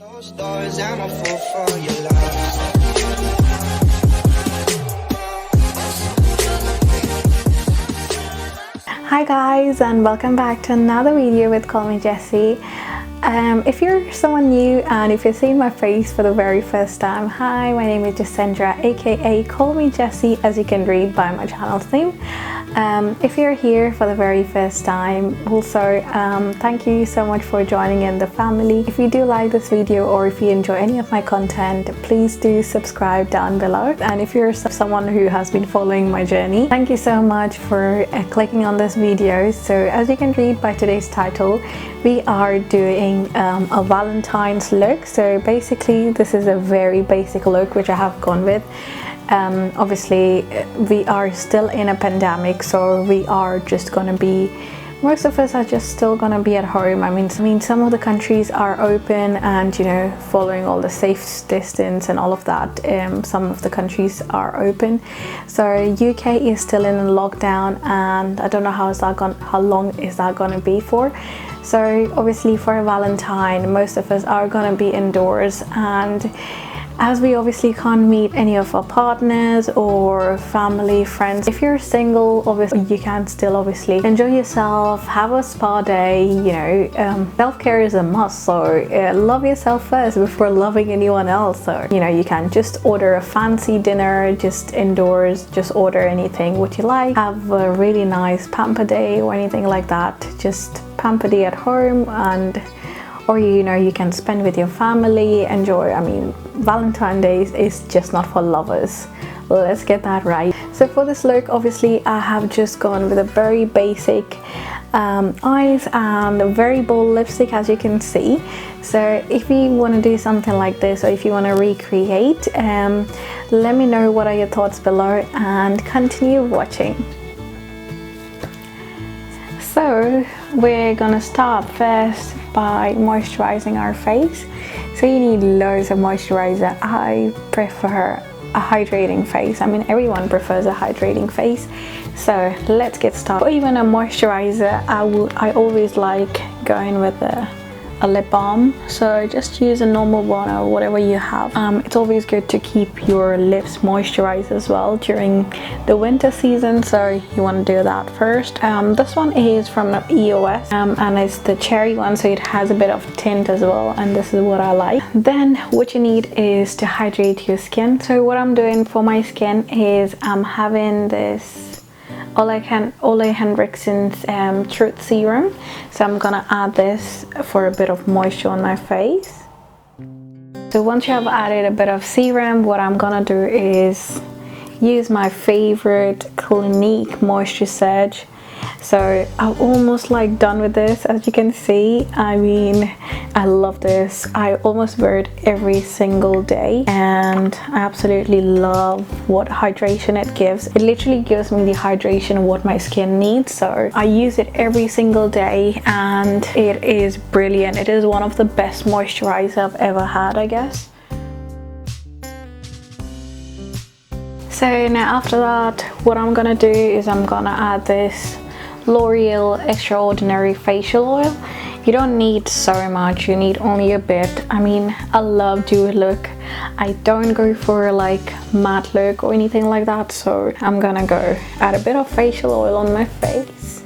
Hi guys, and welcome back to another video with Call Me Jessy. If you're someone new and if you're seeing my face for the very first time, hi, my name is Jessendra, aka Call Me Jessy, as you can read by my channel's name. If you're here for the very first time, also thank you so much for joining in the family. If you do like this video or if you enjoy any of my content, please do subscribe down below. And if you're someone who has been following my journey, thank you so much for clicking on this video. So as you can read by today's title, we are doing a Valentine's look. So basically this is a very basic look which I have gone with. Obviously we are still in a pandemic, so we are just gonna be, most of us are just still gonna be at home. I mean some of the countries are open and, you know, following all the safe distance and all of that. Some of the countries are open, so UK is still in a lockdown, and I don't know how long is that gonna be for. So obviously for a Valentine, most of us are gonna be indoors, and as we obviously can't meet any of our partners or family, friends, if you're single, obviously you can still obviously enjoy yourself, have a spa day, you know. Self-care is a must, so love yourself first before loving anyone else. So, you know, you can just order a fancy dinner just indoors, just order anything what you like, have a really nice pamper day or anything like that, just pamper day at home, and or, you know, you can spend with your family, enjoy. I mean, Valentine's Day is just not for lovers. Let's get that right. So for this look, obviously I have just gone with a very basic eyes and a very bold lipstick, as you can see. So if you want to do something like this, or if you want to recreate, let me know what are your thoughts below and continue watching. So we're gonna start first by moisturizing our face. So you need loads of moisturizer. I prefer a hydrating face. I mean, everyone prefers a hydrating face. So let's get started. Or even a moisturizer, I always like going with a lip balm. So just use a normal one or whatever you have. It's always good to keep your lips moisturized as well during the winter season, so you want to do that first. This one is from EOS and it's the cherry one, so it has a bit of tint as well, and this is what I like. Then what you need is to hydrate your skin. So what I'm doing for my skin is I'm having this Olehenriksen's Truth Serum. So I'm gonna add this for a bit of moisture on my face. So once you have added a bit of serum, what I'm gonna do is use my favorite Clinique Moisture Surge. So I'm almost like done with this, as you can see. I mean, I love this. I almost wear it every single day, and I absolutely love what hydration it gives. It literally gives me the hydration what my skin needs, so I use it every single day and it is brilliant. It is one of the best moisturizer I've ever had, I guess. So now after that, what I'm gonna do is I'm gonna add this L'Oreal Extraordinary Facial Oil. You don't need so much, you need only a bit. I mean, I love dewy look. I don't go for like matte look or anything like that, so I'm gonna go add a bit of facial oil on my face.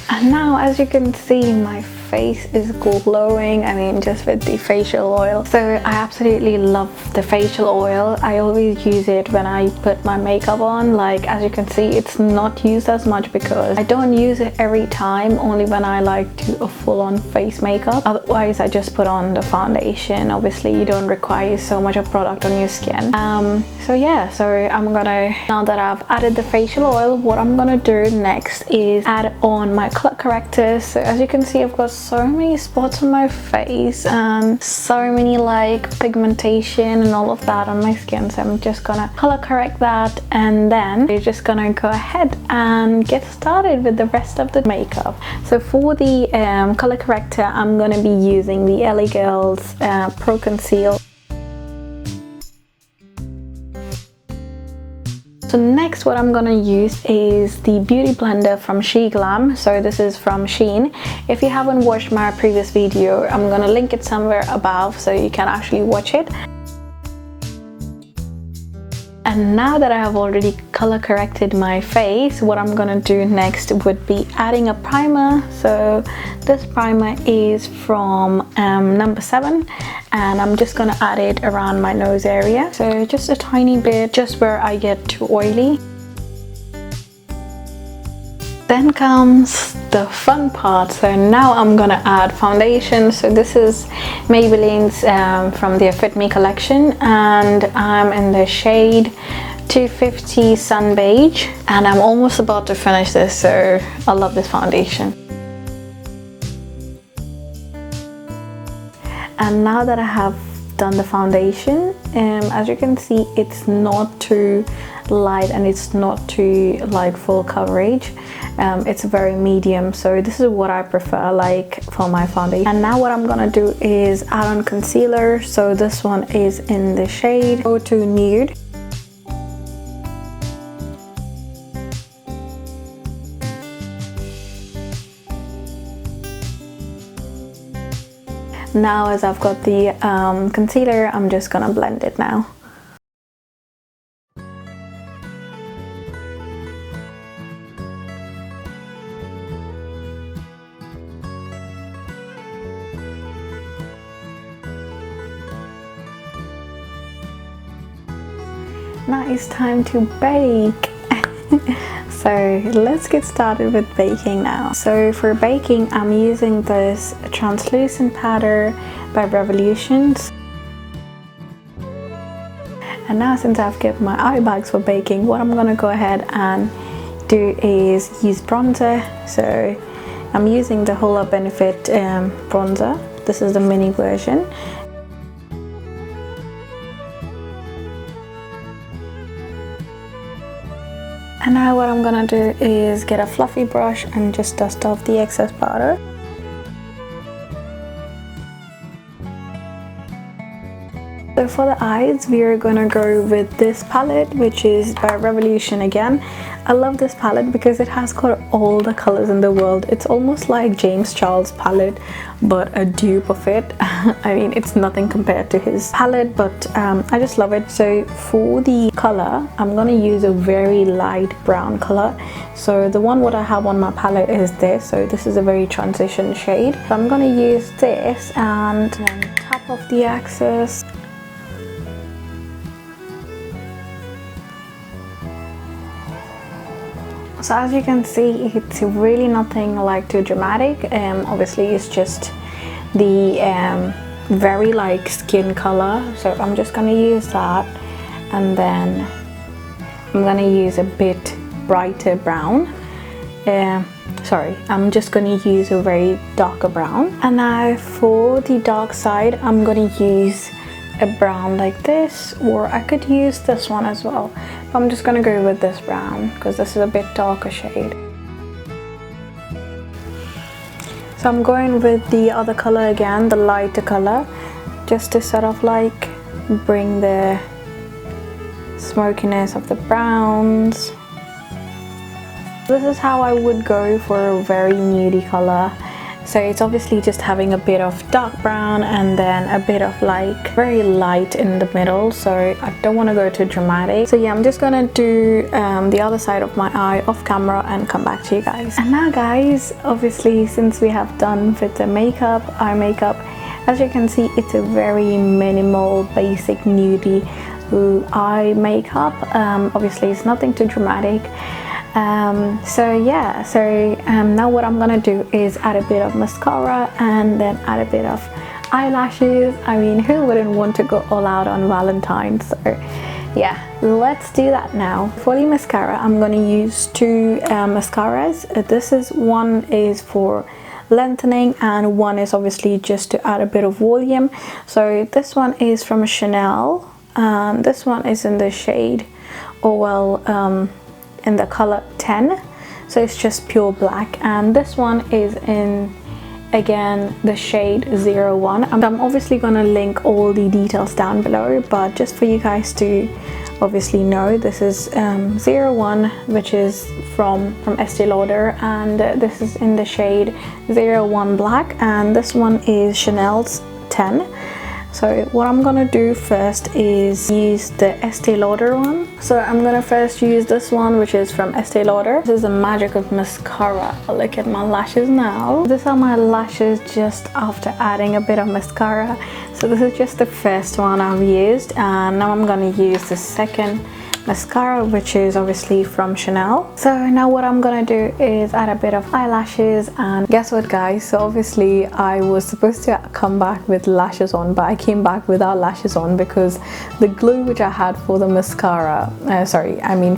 And now, as you can see, my face is glowing, I mean, just with the facial oil. So I absolutely love the facial oil. I always use it when I put my makeup on. Like, as you can see, it's not used as much because I don't use it every time, only when I like do a full-on face makeup. Otherwise I just put on the foundation. Obviously you don't require so much of product on your skin. So yeah, so I'm gonna, now that I've added the facial oil, what I'm gonna do next is add on my color corrector. So as you can see, I've got so many spots on my face and so many like pigmentation and all of that on my skin, so I'm just gonna color correct that, and then we're just gonna go ahead and get started with the rest of the makeup. So for the color corrector, I'm gonna be using the LA Girls Pro Conceal. So next what I'm gonna use is the beauty blender from SheGlam. So this is from Shein. If you haven't watched my previous video, I'm gonna link it somewhere above so you can actually watch it. And now that I have already color corrected my face, what I'm gonna do next would be adding a primer. So this primer is from number 7, and I'm just gonna add it around my nose area. So just a tiny bit, just where I get too oily. Then comes the fun part. So now I'm gonna add foundation. So this is Maybelline's from their Fitme collection, and I'm in the shade 250 Sun Beige, and I'm almost about to finish this, so I love this foundation. And now that I have done the foundation, as you can see, it's not too light and it's not too like full coverage. It's very medium, so this is what I prefer like for my foundation. And now what I'm gonna do is add on concealer. So this one is in the shade 02 Nude. Now as I've got the concealer, I'm just gonna blend it now. Now it's time to bake. So let's get started with baking now. So for baking, I'm using this translucent powder by Revolutions. And now since I've got my eye bags for baking, what I'm gonna go ahead and do is use bronzer. So I'm using the Hoola Benefit bronzer. This is the mini version. And now what I'm gonna do is get a fluffy brush and just dust off the excess powder. So for the eyes, we are gonna go with this palette, which is by Revolution again. I love this palette because it has got all the colors in the world. It's almost like James Charles' palette, but a dupe of it. I mean, it's nothing compared to his palette, but I just love it. So for the color, I'm gonna use a very light brown color. So the one what I have on my palette is this. So this is a very transition shade. So I'm gonna use this and then tap off the excess. So as you can see, it's really nothing like too dramatic. Obviously it's just the very like skin color. So I'm just gonna use that, and then I'm gonna use a bit brighter brown. Sorry, I'm just gonna use a very darker brown. And now for the dark side, I'm gonna use a brown like this, or I could use this one as well, but I'm just gonna go with this brown because this is a bit darker shade. So I'm going with the other color again, the lighter color, just to sort of like bring the smokiness of the browns. This is how I would go for a very nudie color. So it's obviously just having a bit of dark brown and then a bit of like very light in the middle. So I don't want to go too dramatic. So yeah, I'm just gonna do the other side of my eye off camera and come back to you guys. And now guys, obviously since we have done with the makeup, eye makeup, as you can see, it's a very minimal, basic nudie eye makeup. Obviously it's nothing too dramatic. So yeah, now what I'm gonna do is add a bit of mascara and then add a bit of eyelashes. I mean, who wouldn't want to go all out on Valentine? So yeah, let's do that now. For the mascara, I'm gonna use two mascaras. One is for lengthening and one is obviously just to add a bit of volume. So this one is from Chanel, and this one is in the shade, in the color 10, so it's just pure black, and this one is in again the shade 01. I'm obviously gonna link all the details down below, but just for you guys to obviously know, this is 01, which is from Estee Lauder, and this is in the shade 01 black, and this one is Chanel's 10. So what I'm gonna do first is use the Estee Lauder one. So I'm gonna first use this one, which is from Estee Lauder. This is the magic of mascara. Look at my lashes now. These are my lashes just after adding a bit of mascara. So this is just the first one I've used, and now I'm gonna use the second mascara, which is obviously from Chanel. So now what I'm gonna do is add a bit of eyelashes, and guess what guys, so obviously I was supposed to come back with lashes on, but I came back without lashes on because the glue which I had for the mascara,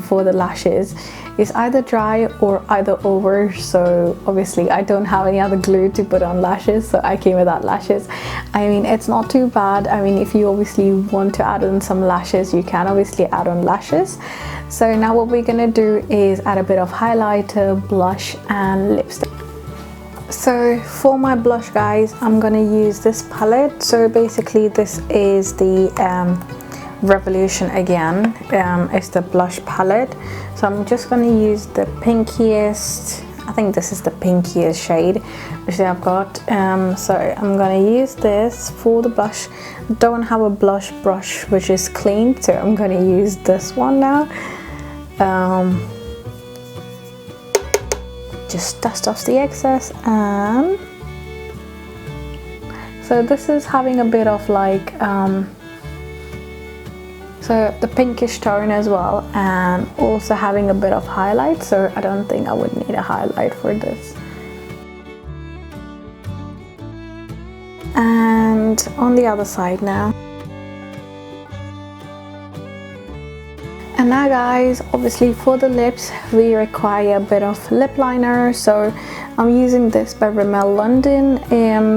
for the lashes, is either dry or either over. So obviously I don't have any other glue to put on lashes, so I came without lashes. I mean, it's not too bad. I mean, if you obviously want to add on some lashes, you can obviously add on lashes. So now what we're gonna do is add a bit of highlighter, blush and lipstick. So for my blush guys, I'm gonna use this palette. So basically this is the Revolution again. It's the blush palette. So I'm just gonna use the pinkiest, I think this is the pinkiest shade which I've got. So I'm gonna use this for the blush. Don't have a blush brush which is clean, so I'm gonna use this one now. Just dust off the excess, and so this is having a bit of like so the pinkish tone as well, and also having a bit of highlight, so I don't think I would need a highlight for this. And on the other side now. And now guys, obviously for the lips we require a bit of lip liner, so I'm using this by Rimmel London.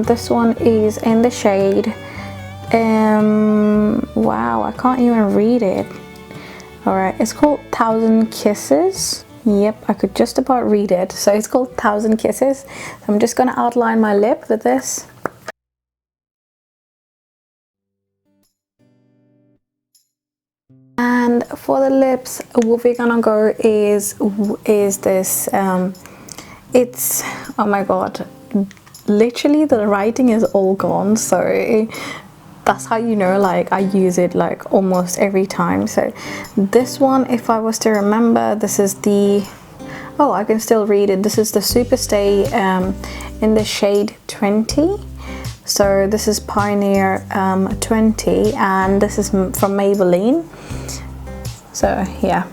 This one is in the shade wow, I can't even read it. Alright, it's called 1000 Kisses. Yep, I could just about read it. So it's called 1000 Kisses. So I'm just gonna outline my lip with this. And for the lips, what we're gonna go is this it's, oh my god, literally the writing is all gone, so that's how you know, like I use it like almost every time. So this one, if I was to remember, this is the, oh, I can still read it. This is the SuperStay in the shade 20. So this is Pioneer 20, and this is from Maybelline. So yeah,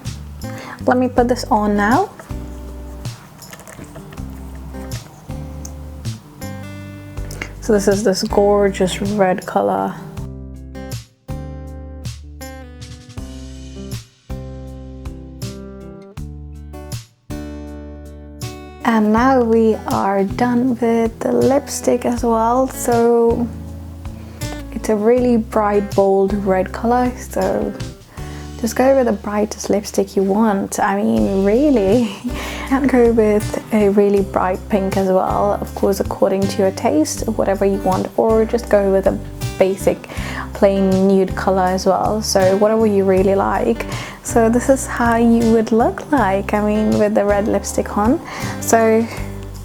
let me put this on now. So this is this gorgeous red color. And now we are done with the lipstick as well. So it's a really bright, bold red color. So just go with the brightest lipstick you want. I mean, really, you can go with a really bright pink as well, of course, according to your taste, whatever you want, or just go with a basic plain nude color as well, so whatever you really like. So this is how you would look like, I mean, with the red lipstick on. So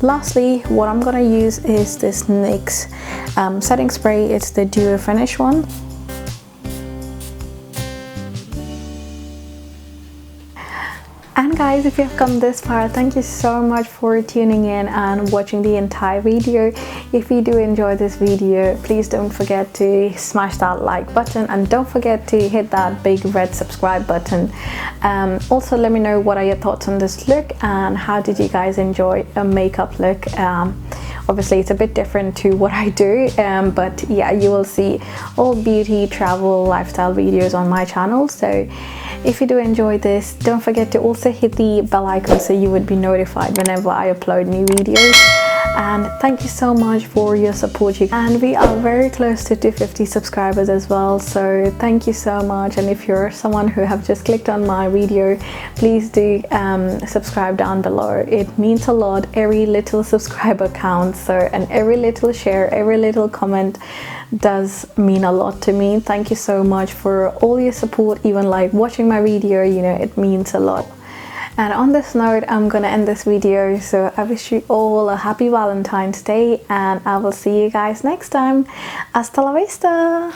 lastly, what I'm gonna use is this NYX setting spray. It's the Dewy Finish one. And guys, if you've come this far, thank you so much for tuning in and watching the entire video. If you do enjoy this video, please don't forget to smash that like button, and don't forget to hit that big red subscribe button. Also, let me know what are your thoughts on this look, and how did you guys enjoy a makeup look. Obviously it's a bit different to what I do, but yeah, you will see all beauty, travel, lifestyle videos on my channel. So if you do enjoy this, don't forget to also hit the bell icon so you would be notified whenever I upload new videos. and thank you so much for your support. And we are very close to 250 subscribers as well, so thank you so much. And if you're someone who have just clicked on my video, please do subscribe down below. It means a lot. Every little subscriber counts, so, and every little share, every little comment does mean a lot to me. Thank you so much for all your support, even like watching my video, you know, it means a lot. And on this note, I'm gonna end this video. So I wish you all a happy Valentine's Day, and I will see you guys next time. Hasta la vista.